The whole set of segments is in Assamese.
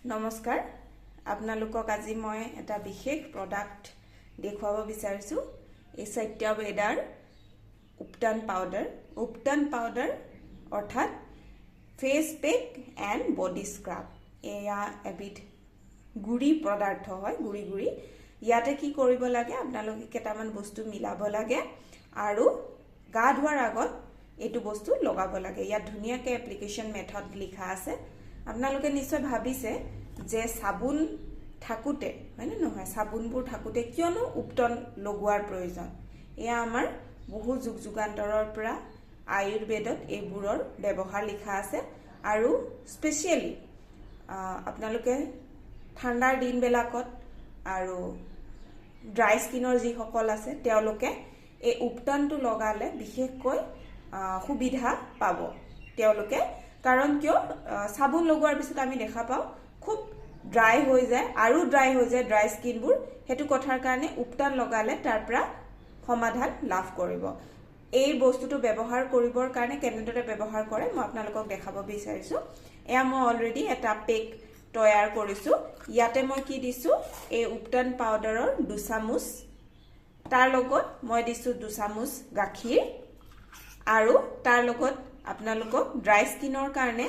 নমস্কাৰ আপোনালোকক আজি মই এটা বিশেষ প্ৰডাক্ট দেখুৱাব বিচাৰিছো এই সত্যবেদাৰ উপটান পাউডাৰ অৰ্থাৎ face pack and body scrub এয়া এবিধ গুড়ি পদাৰ্থ হয় গুড়ি ইয়াতে কি কৰিব লাগে আপোনালোকে কেটামান বস্তু মিলাব লাগে আৰু গা ধোৱাৰ আগত এইটো বস্তু লগাব লাগে ইয়াত ধুনীয়াকৈ এপ্লিকেশন মেথড লিখা আছে আপোনালোকে নিশ্চয় ভাবিছে যে সাবুন থাকুতে মানে নহয় সাবুনবোৰ থাকুতে কিয়নো উপটন লগোৱাৰ প্ৰয়োজন এয়া আমাৰ বহু যুগান্তৰৰ পৰা আয়ুৰ্বেদত এইবোৰৰ ব্যৱহাৰ লিখা আছে আৰু স্পেশালি আপোনালোকে ঠাণ্ডাৰ দিনবিলাকত আৰু ড্ৰাই স্কিনৰ যি সকল আছে তেওঁলোকে এই উপটনটো লগালে বিশেষকৈ সুবিধা পাব তেওঁলোকে কাৰণ কিয় সাবুন লগোৱাৰ পিছত আমি দেখা পাও খুব ড্ৰাই হৈ যায় আৰু ড্ৰাই হৈ যায় ড্ৰাই স্কিনবোৰ হেতু কথাৰ কাৰণে উপটন লগালে তাৰ পৰা সমাধান লাভ কৰিব এই বস্তুটো ব্যৱহাৰ কৰিবৰ কাৰণে কেনেদৰে ব্যৱহাৰ কৰে মই আপোনালোকক দেখাব বিচাৰিছো এয়া মই অলৰেডি এটা পেক তৈয়াৰ কৰিছো ইয়াতে মই কি দিছো এই উপটন পাউডাৰৰ 2 চামুচ তাৰ লগত মই দিছো 2 চামুচ গাখীৰ আৰু তাৰ লগত আপোনালোকক ড্ৰাই স্কিনৰ কাৰণে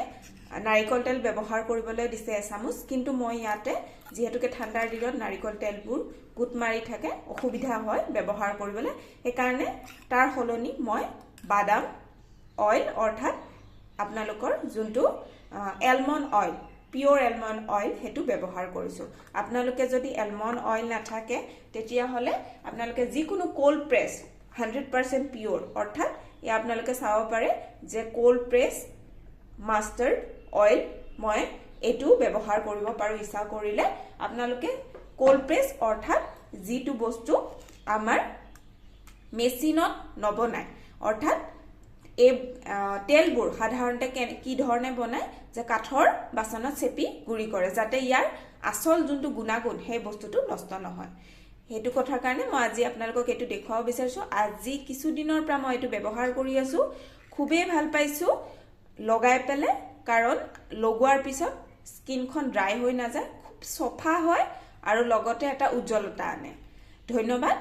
নাৰিকল তেল ব্যৱহাৰ কৰিবলৈ দিছে 1 চামুচ কিন্তু মই ইয়াতে যেহেতুকে ঠাণ্ডাৰ দিনত নাৰিকল তেলবোৰ গুট মাৰি থাকে অসুবিধা হয় ব্যৱহাৰ কৰিবলৈ এই কাৰণে তাৰ হলনি মই বাদাম অইল অৰ্থাৎ আপোনালোকৰ যোনটো এলমন্ড অইল পিওৰ এলমন্ড অইল হেতু ব্যৱহাৰ কৰিছো আপোনালোকে যদি এলমন্ড অইল নাথাকে তেতিয়া হলে আপোনালোকে যিকোনো কোল্ড প্ৰেছ 100% পিওৰ অৰ্থাৎ এই আপোনালোকে চাব পাৰে যে কোল্ড প্ৰেছ মাষ্টাৰ্ড অইল মই এটু ব্যৱহাৰ কৰিব পাৰো ইচ্ছা কৰিলে আপোনালোকে কোল্ড প্ৰেছ অৰ্থাৎ যিটো বস্তু আমাৰ মেচিনত নবনায় অৰ্থাৎ এই তেলবোৰ সাধাৰণতে কি ধৰণে বনায় যে কাঠৰ বাচনত চেপি গুৰি কৰে যাতে ইয়াৰ আসল যোনটো গুণাগুণ সেই বস্তুটো নষ্ট নহয় হেতু কথাৰ কাৰণে মই আজি আপোনালোকক এটু দেখুৱাব বিচাৰিছো আজি কিছু দিনৰ পৰা মই এটু ব্যৱহাৰ কৰি আছো খুবেই ভাল পাইছো লগাই পেলে কাৰণ লগোৱাৰ পিছত স্কিনখন ড্ৰাই হৈ নাযায় খুব সফা হয় আৰু লগতে এটা উজ্জ্বলতা আনে ধন্যবাদ